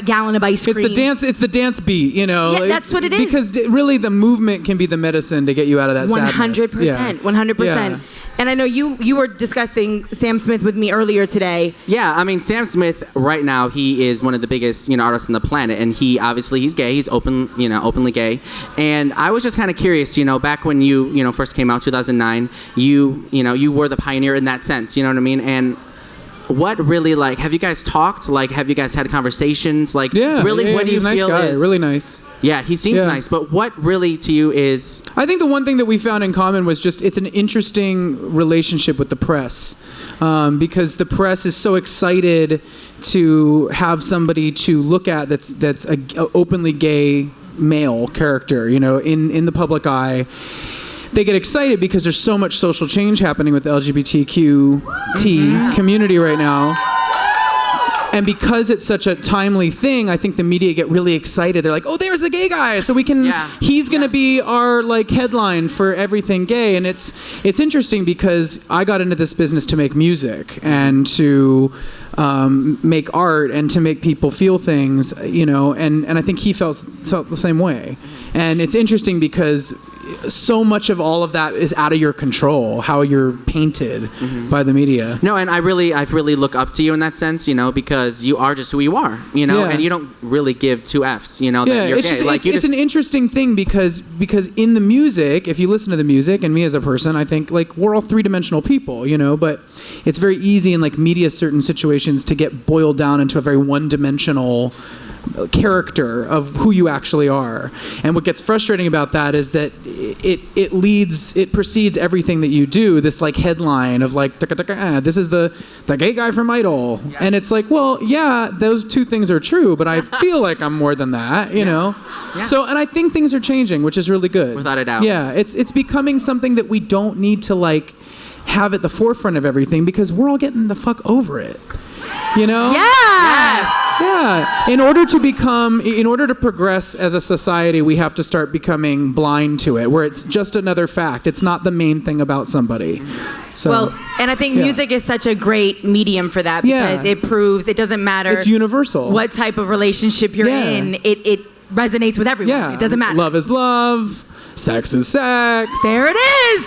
gallon of ice cream. It's the dance beat, you know. Yeah, that's what it is. Because really the movement can be the medicine to get you out of that 100%. sadness. 100%. Yeah. And I know you were discussing Sam Smith with me earlier today. Yeah, I mean, Sam Smith right now, he is one of the biggest, artists on the planet, and he's gay. He's openly gay. And I was just kind of curious, back when you first came out, 2009, you were the pioneer in that sense, you know what I mean? And what really, like, have you guys talked? Like, have you guys had conversations? Like, really, what do you he's a nice feel guy, is really nice. Yeah, he seems nice, but what really to you is... I think the one thing that we found in common was just it's an interesting relationship with the press, because the press is so excited to have somebody to look at that's a openly gay male character, in the public eye. They get excited because there's so much social change happening with the LGBTQT community right now. And because it's such a timely thing, I think the media get really excited. They're like, oh, there's the gay guy. So we can, he's going to be our headline for everything gay. And it's interesting because I got into this business to make music and to make art and to make people feel things, and I think he felt the same way. And it's interesting because so much of all of that is out of your control, how you're painted by the media. No, and I really look up to you in that sense, because you are just who you are, and you don't really give two Fs, that you're it's gay. Just, it's an interesting thing because in the music, if you listen to the music, and me as a person, I think we're all three-dimensional people, but it's very easy in media certain situations to get boiled down into a very one-dimensional character of who you actually are. And what gets frustrating about that is that it precedes everything that you do, this headline of this is the gay guy from Idol. Yeah. And it's those two things are true, but I feel like I'm more than that, you know? Yeah. So, and I think things are changing, which is really good. Without a doubt. Yeah, it's becoming something that we don't need to have at the forefront of everything because we're all getting the fuck over it. Yes. Yeah. In order to progress as a society, we have to start becoming blind to it, where it's just another fact. It's not the main thing about somebody. So, well, and I think music is such a great medium for that because it proves it doesn't matter. It's universal. What type of relationship you're in, it resonates with everyone. Yeah. It doesn't matter. Love is love. Sex is sex. There it is.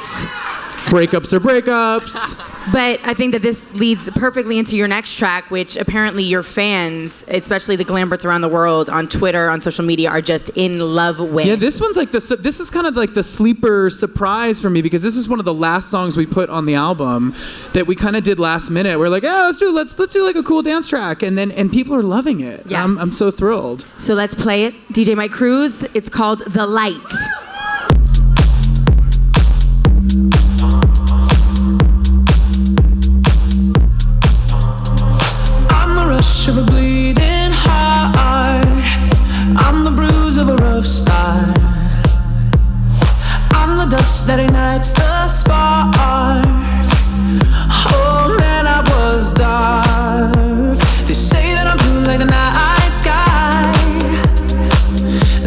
Breakups are breakups. But I think that this leads perfectly into your next track, which apparently your fans, especially the Lamberts around the world on Twitter, on social media, are just in love with. Yeah, this one's this is kind of like the sleeper surprise for me because this is one of the last songs we put on the album that we kind of did last minute. We're like, let's do a cool dance track, and people are loving it. Yes. I'm so thrilled. So let's play it. DJ Mike Cruz. It's called The Light. Of a bleeding heart, I'm the bruise of a rough start. I'm the dust that ignites the spark. Oh man, I was dark. They say that I'm blue like the night sky,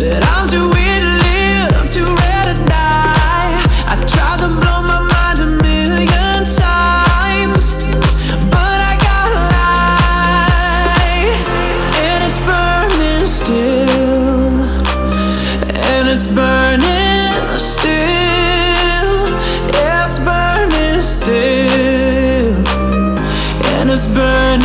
that I'm too weird to live, too rare to die. I tried to blow my mind a million times, but I got light, and it's burning still, and it's burning still, yeah, it's burning still, and it's burning.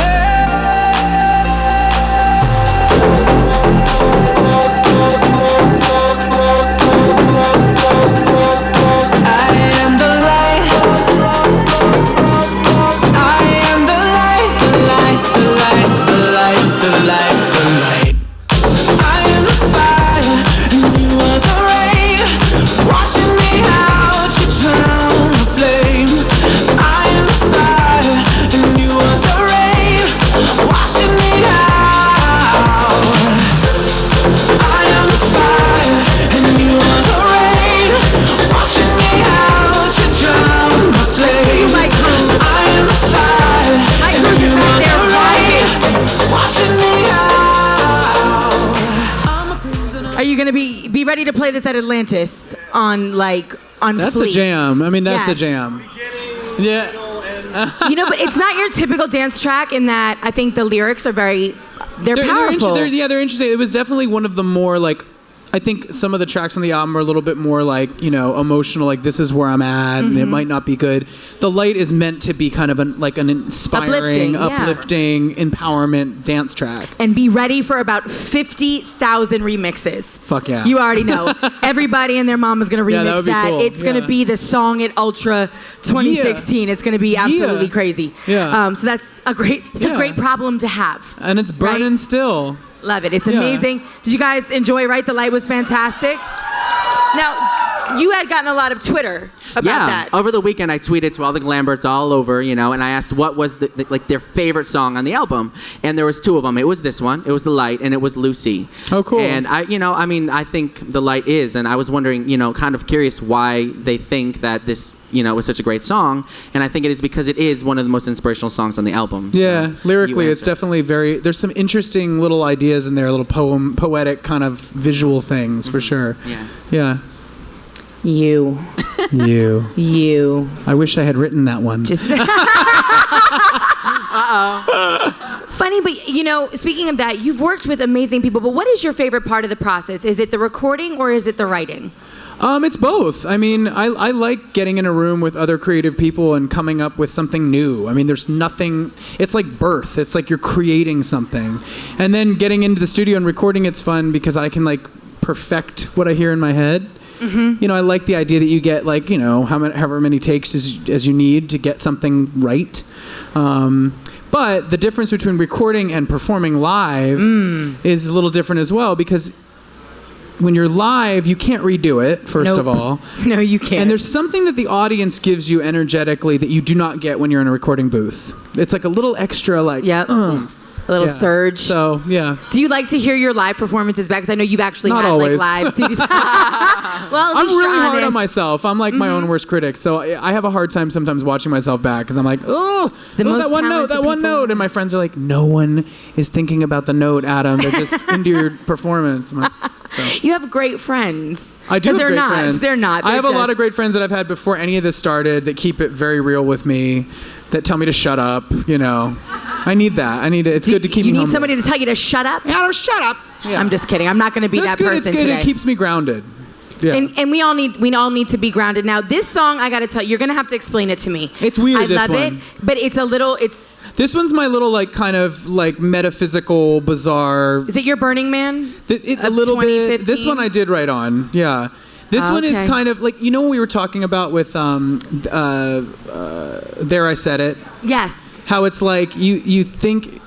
The light, ready to play this at Atlantis on That's Fleet. the jam. I mean, that's the Yes. jam. Yeah. But it's not your typical dance track in that I think the lyrics are they're powerful. They're interesting. It was definitely one of the more I think some of the tracks on the album are a little bit more emotional, like this is where I'm at, and it might not be good. The Light is meant to be kind of an inspiring, uplifting, empowerment dance track. And be ready for about 50,000 remixes. Fuck yeah. You already know. Everybody and their mom is going to remix that would be cool. It's going to be the Song at Ultra 2016. It's going to be absolutely crazy. Yeah. So that's a great problem to have. And it's burning still. Love it. It's amazing. Did you guys enjoy, right? The Light was fantastic. Now, you had gotten a lot of Twitter about that. Over the weekend I tweeted to all the Lamberts all over, and I asked what was their favorite song on the album, and there was two of them. It was this one, it was The Light, and it was Lucy. Oh, cool. And I think The Light is, and I was wondering, kind of curious why they think that this was such a great song, and I think it is because it is one of the most inspirational songs on the album. Yeah, lyrically, it's definitely there's some interesting little ideas in there, little poetic kind of visual things for sure. Yeah. You. I wish I had written that one. Funny, but speaking of that, you've worked with amazing people, but what is your favorite part of the process? Is it the recording or is it the writing? It's both. I mean, I like getting in a room with other creative people and coming up with something new. I mean, there's nothing, it's like birth. It's like you're creating something. And then getting into the studio and recording, it's fun because I can perfect what I hear in my head. Mm-hmm. I like the idea that you get however many takes as you need to get something right. But the difference between recording and performing live is a little different as well, because when you're live, you can't redo it, first of all. No, you can't. And there's something that the audience gives you energetically that you do not get when you're in a recording booth. It's like a little extra, a little surge. So, yeah. Do you like to hear your live performances back? Because I know you've actually Not had always. live CDs. Well, I'm really hard on myself. I'm like my own worst critic. So I have a hard time sometimes watching myself back because I'm like, that one note. And my friends are like, no one is thinking about the note, Adam. They're just into your performance. I'm like, so. You have great friends. I do have great friends. They're not. I have a lot of great friends that I've had before any of this started that keep it very real with me, that tell me to shut up, I need that. It's good to keep me humble. You need somebody to tell you to shut up? Adam, shut up. Yeah. I'm just kidding. I'm not going to be that person It's good. today. It keeps me grounded. Yeah. And we all need to be grounded. Now, this song, I got to tell you, you're going to have to explain it to me. It's weird, I love it, but it's This one's my little, kind of, metaphysical, bizarre... Is it your Burning Man? A little bit. This one I did right on, yeah. This one is kind of, what we were talking about with, There I Said It? Yes. How it's you think...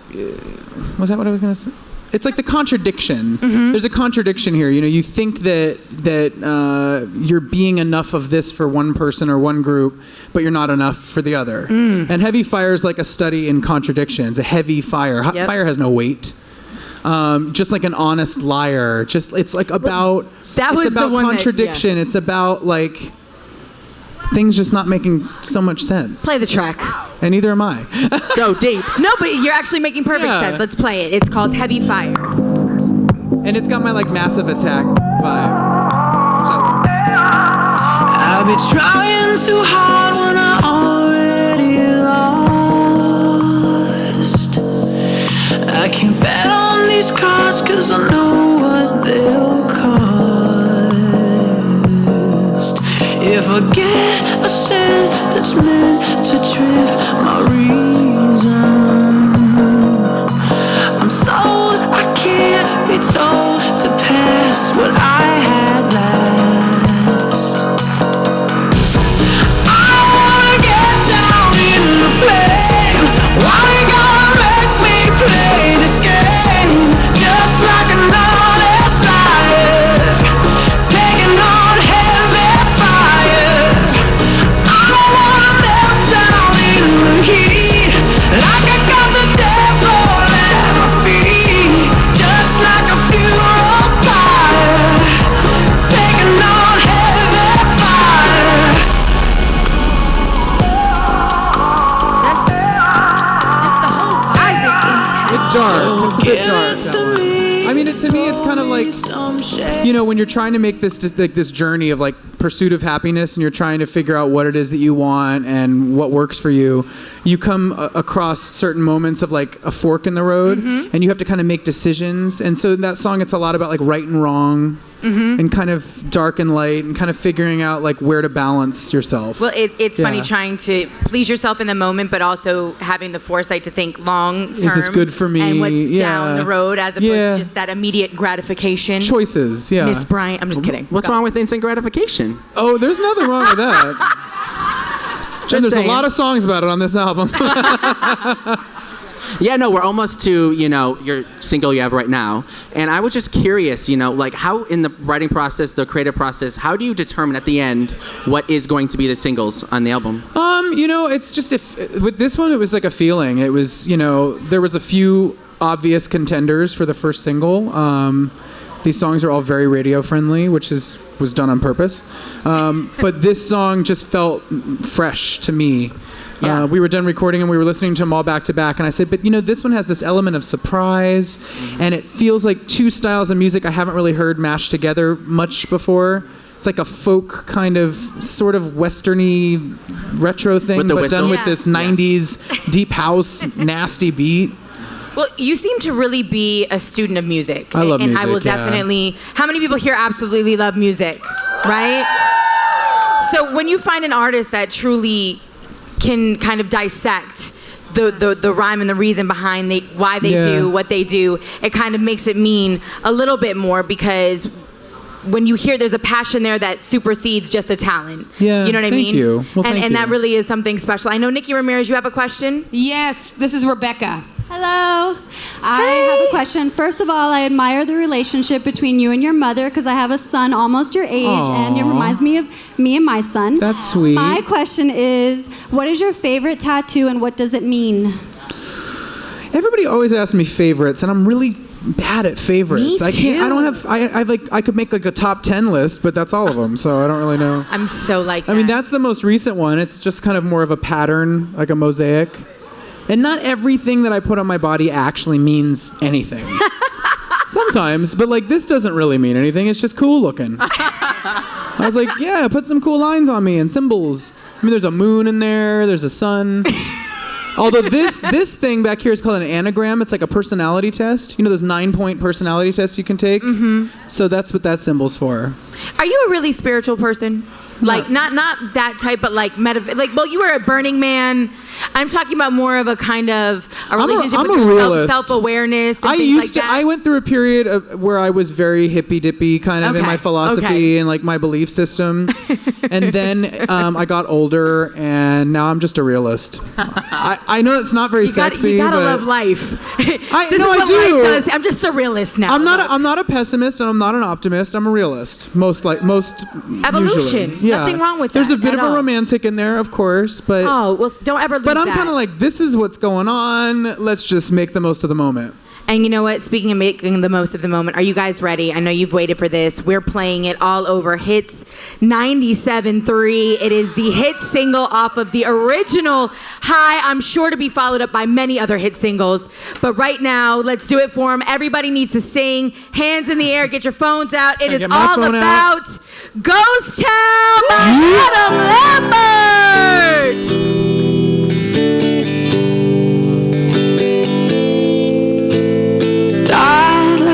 was that what I was going to say? It's like the contradiction. Mm-hmm. There's a contradiction here. You think that you're being enough of this for one person or one group, but you're not enough for the other. And Heavy Fire is like a study in contradictions. A heavy fire. Yep. Fire has no weight. Just like an honest liar. It's like about... It's about contradiction. It's about things just not making so much sense. Play the track. And neither am I. So deep. No, but you're actually making perfect sense. Let's play it. It's called Heavy Fire. And it's got my Massive Attack vibe. Which I love. I've been trying too hard when I already lost. I can't bet on these cards cause I know what they'll cost. If I get a sentence meant to trip my reason, I'm sold, I can't be told to pass what I had last. I wanna get down in the flame. Why you gotta make me play this game? Just like an honest liar, taking on heavy fire. I don't wanna melt down in the heat, like I got the devil at my feet. Just like a funeral pyre, taking on heavy fire. That's just the whole vibe is intense. It's dark. It's a bit dark, that one. I mean, mean, to me, it's kind of like, when you're trying to make this just like this journey of like pursuit of happiness, and you're trying to figure out what it is that you want and what works for you. You come across certain moments of like a fork in the road, and you have to kind of make decisions. And so in that song, it's a lot about like right and wrong. And kind of dark and light, and kind of figuring out like where to balance yourself. Well, it's funny trying to please yourself in the moment, but also having the foresight to think long term. Is this good for me? And what's down the road, as opposed to just that immediate gratification. Choices, Miss Bryant, I'm just kidding. What's wrong with instant gratification? Oh, there's nothing wrong with that. And there's a lot of songs about it on this album. Yeah, no, we're almost to, your single you have right now. And I was just curious, like how in the writing process, the creative process, how do you determine at the end what is going to be the singles on the album? It's just with this one, it was like a feeling. It was, there was a few obvious contenders for the first single. These songs are all very radio friendly, which was done on purpose. But this song just felt fresh to me. Yeah. We were done recording and we were listening to them all back to back, and I said, but this one has this element of surprise, and it feels like two styles of music I haven't really heard mashed together much before. It's like a folk kind of sort of westerny retro thing, but done with this 90s deep house nasty beat. Well, you seem to really be a student of music. I love music, music, I will definitely... How many people here absolutely love music, right? So when you find an artist that truly can kind of dissect the rhyme and the reason behind why they do what they do, it kind of makes it mean a little bit more, because when you hear there's a passion there that supersedes just a talent. Yeah, you know what I mean? Thank you. Well, thank you. And that really is something special. I know, Nikki Ramirez, you have a question? Yes, this is Rebecca. Hello. I have a question. First of all, I admire the relationship between you and your mother, because I have a son almost your age. Aww. And it reminds me of me and my son. That's sweet. My question is, what is your favorite tattoo and what does it mean? Everybody always asks me favorites, and I'm really bad at favorites. Me I can't. I too. don't have. I could make like a top 10 list, but that's all of them. So I don't really know. I'm so like that. I mean, that's the most recent one. It's just kind of more of a pattern, like a mosaic. And not everything that I put on my body actually means anything. Sometimes, but like this doesn't really mean anything. It's just cool looking. I was like, yeah, put some cool lines on me and symbols. I mean, there's a moon in there. There's a sun. Although this thing back here is called an anagram. It's like a personality test. Those 9-point personality tests you can take. Mm-hmm. So that's what that symbol's for. Are you a really spiritual person? Like not that type, but like well, you were a Burning Man. I'm talking about more of a kind of a relationship with your self-awareness and things like that. I went through a period where I was very hippy-dippy kind of in my philosophy and like my belief system. And then I got older, and now I'm just a realist. I know it's not very sexy. You gotta but love life. This I is what do. life does. I'm just a realist now. I'm not a pessimist, and I'm not an optimist. I'm a realist. Most evolution. Usually. Yeah. Nothing wrong with that. There's a bit of a romantic in there, of course, but don't ever lose But I'm that. kind of like, this is what's going on. Let's just make the most of the moment. And you know what? Speaking of making the most of the moment, are you guys ready? I know you've waited for this. We're playing it all over Hits 97.3. It is the hit single off of the original High. I'm sure to be followed up by many other hit singles. But right now, let's do it for them. Everybody needs to sing. Hands in the air. Get your phones out. It is all about Ghost Town by Adam Lambert.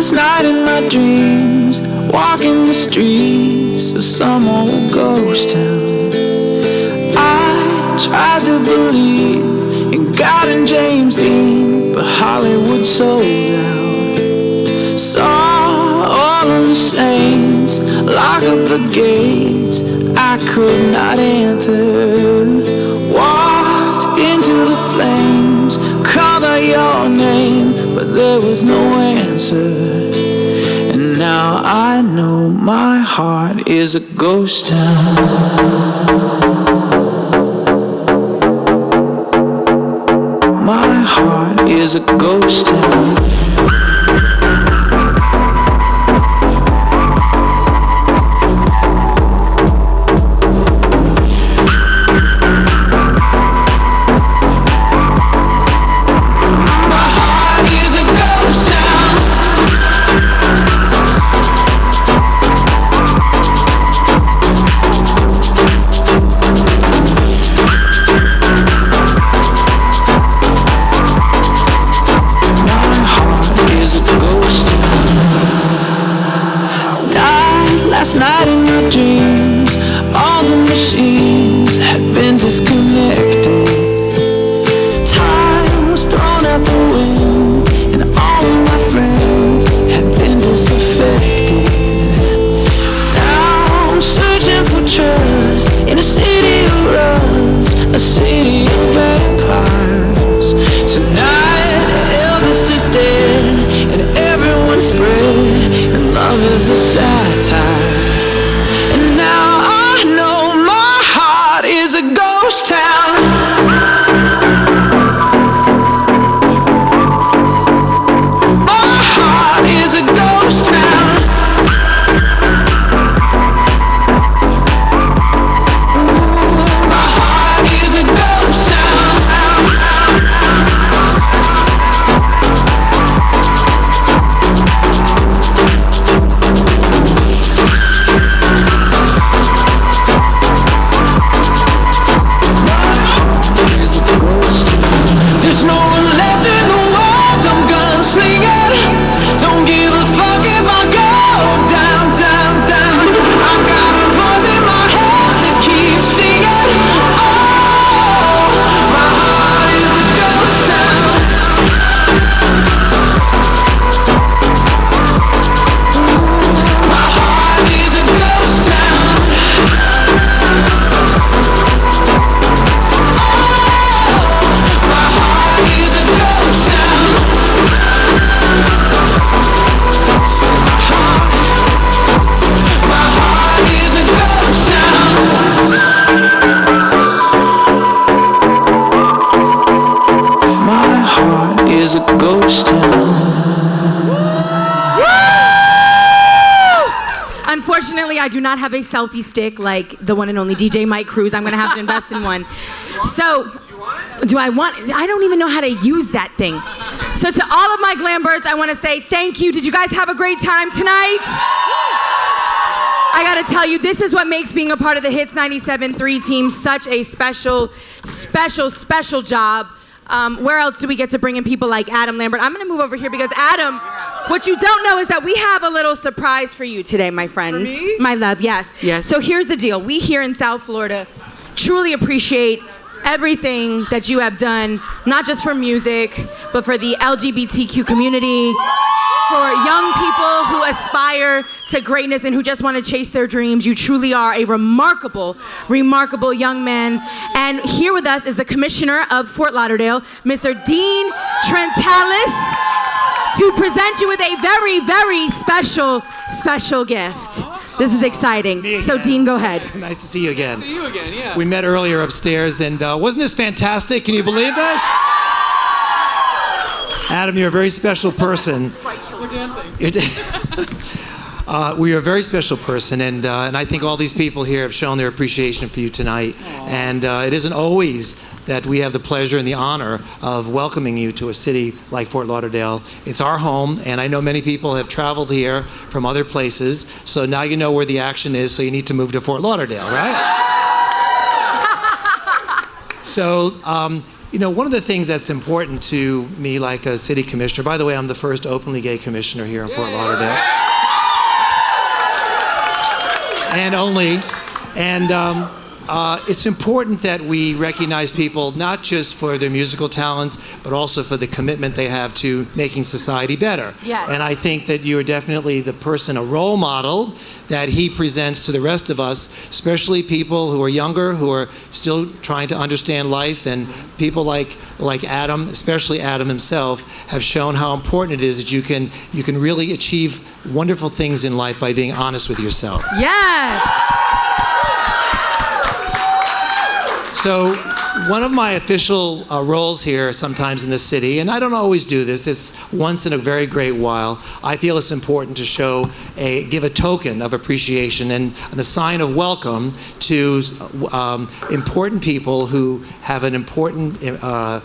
Last night in my dreams, walking the streets of some old ghost town. I tried to believe in God and James Dean, but Hollywood sold out. Saw all of the saints lock up the gates I could not enter. Walked into the flames, called out your name, but there was no answer. And now I know my heart is a ghost town. My heart is a ghost town. My heart is a ghost town. city of vampires. Tonight, Elvis is dead, and everyone's spread, and love is a satire. And now I know my heart is a ghost town. Is a ghost town. My heart is a ghost town. There's no one left in the world. I'm gunslinging. Don't give a fuck if I go down, down, down. I got a voice in my head that keeps singing. Oh, my heart is a ghost town. My heart is a ghost town. Oh, my heart is a ghost town. My heart is a ghost town. My heart is a ghost town. Unfortunately, I do not have a selfie stick like the one and only DJ Mike Cruz. I'm gonna have to invest in one. So, do I want? I don't even know how to use that thing. So to all of my Lamberts, I want to say thank you. Did you guys have a great time tonight? I gotta tell you, this is what makes being a part of the Hits 97.3 team such a special, special, special job. Where else do we get to bring in people like Adam Lambert? I'm gonna move over here because Adam, what you don't know is that we have a little surprise for you today, my friend. For me? My love, yes. Yes. So here's the deal. We here in South Florida truly appreciate everything that you have done, not just for music, but for the LGBTQ community, for young people who aspire to greatness and who just want to chase their dreams. You truly are a remarkable, remarkable young man. And here with us is the Commissioner of Fort Lauderdale, Mr. Dean Trentalis, to present you with a very, very special, special gift. This is exciting. So Dean, go ahead. Nice to see you again. See you again, yeah. We met earlier upstairs, and wasn't this fantastic? Can you believe this? Adam, you're a very special person. We're dancing. We are a very special person, and I think all these people here have shown their appreciation for you tonight. Aww. And it isn't always that we have the pleasure and the honor of welcoming you to a city like Fort Lauderdale. It's our home, and I know many people have traveled here from other places, so now you know where the action is, so you need to move to Fort Lauderdale, right? So, you know, one of the things that's important to me, like a city commissioner, by the way, I'm the first openly gay commissioner here in Fort Lauderdale. And only. And it's important that we recognize people not just for their musical talents, but also for the commitment they have to making society better. Yes. And I think that you are definitely the person, a role model that he presents to the rest of us, especially people who are younger, who are still trying to understand life, and people like Adam, especially Adam himself, have shown how important it is that you can really achieve wonderful things in life by being honest with yourself. Yes. So one of my official roles here sometimes in the city, and I don't always do this, it's once in a very great while, I feel it's important to give a token of appreciation and a sign of welcome to important people who have an important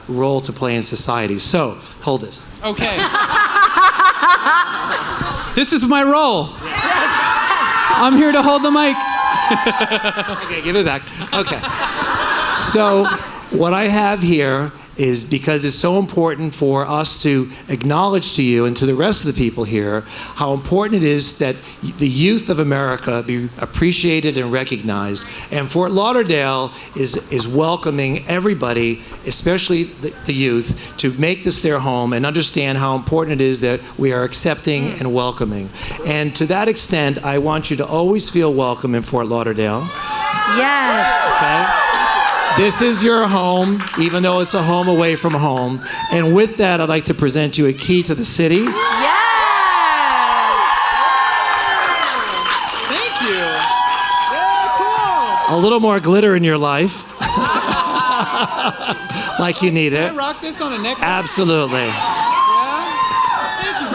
role to play in society. So, hold this. Okay. This is my role. I'm here to hold the mic. Okay, give it back. Okay. So what I have here is, because it's so important for us to acknowledge to you and to the rest of the people here how important it is that the youth of America be appreciated and recognized. And Fort Lauderdale is welcoming everybody, especially the youth, to make this their home and understand how important it is that we are accepting and welcoming. And to that extent, I want you to always feel welcome in Fort Lauderdale. Yes. Okay? This is your home, even though it's a home away from home. And with that, I'd like to present you a key to the city. Thank you. A little more glitter in your life. Like you need it. Can I rock this on a necklace? Absolutely.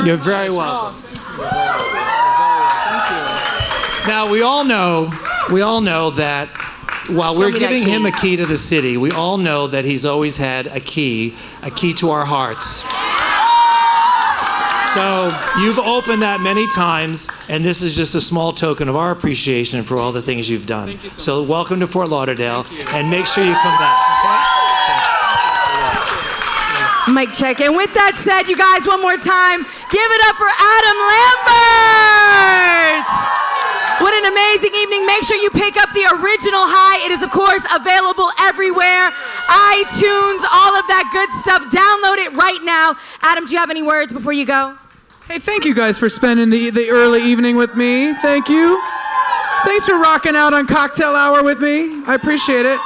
You're very welcome. Now, we all know that while we're giving him a key to the city, we all know that he's always had a key to our hearts. So you've opened that many times, and this is just a small token of our appreciation for all the things you've done. Thank you so welcome to Fort Lauderdale, and make sure you come back. Okay? Mic check. And with that said, you guys, one more time, give it up for Adam Lambert. What an amazing evening. Make sure you pick up the original High. It is, of course, available everywhere. iTunes, all of that good stuff. Download it right now. Adam, do you have any words before you go? Hey, thank you guys for spending the early evening with me. Thank you. Thanks for rocking out on Cocktail Hour with me. I appreciate it.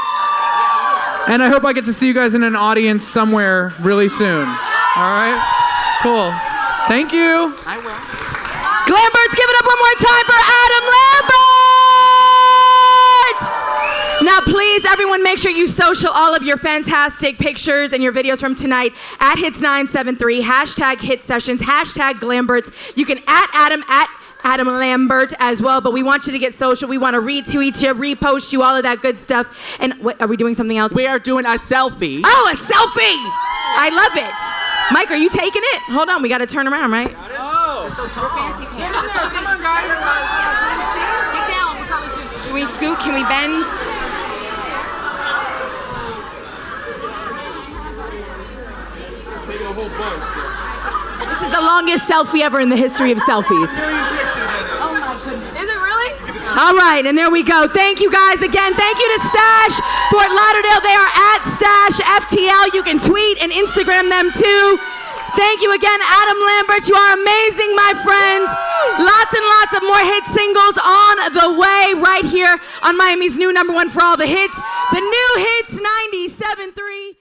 And I hope I get to see you guys in an audience somewhere really soon. All right? Cool. Thank you. I will. Lamberts, give it up one more time for Adam Lambert! Now, please, everyone, make sure you social all of your fantastic pictures and your videos from tonight at Hits973, hashtag Hit Sessions, hashtag Lamberts. You can at Adam Lambert as well, but we want you to get social. We want to retweet you, repost you, all of that good stuff. And what, are we doing something else? We are doing a selfie. Oh, a selfie! I love it. Mike, are you taking it? Hold on, we got to turn around, right? Oh. So tall. Fancy pants. Come on, guys. Get down. Can we scoot? Can we bend? This is the longest selfie ever in the history of selfies. Oh my goodness. Is it really? All right, and there we go. Thank you guys again. Thank you to Stash, Fort Lauderdale. They are at Stash FTL. You can tweet and Instagram them too. Thank you again, Adam Lambert. You are amazing, my friends. Lots and lots of more hit singles on the way right here on Miami's new #1 for all the hits. The new Hits 97.3.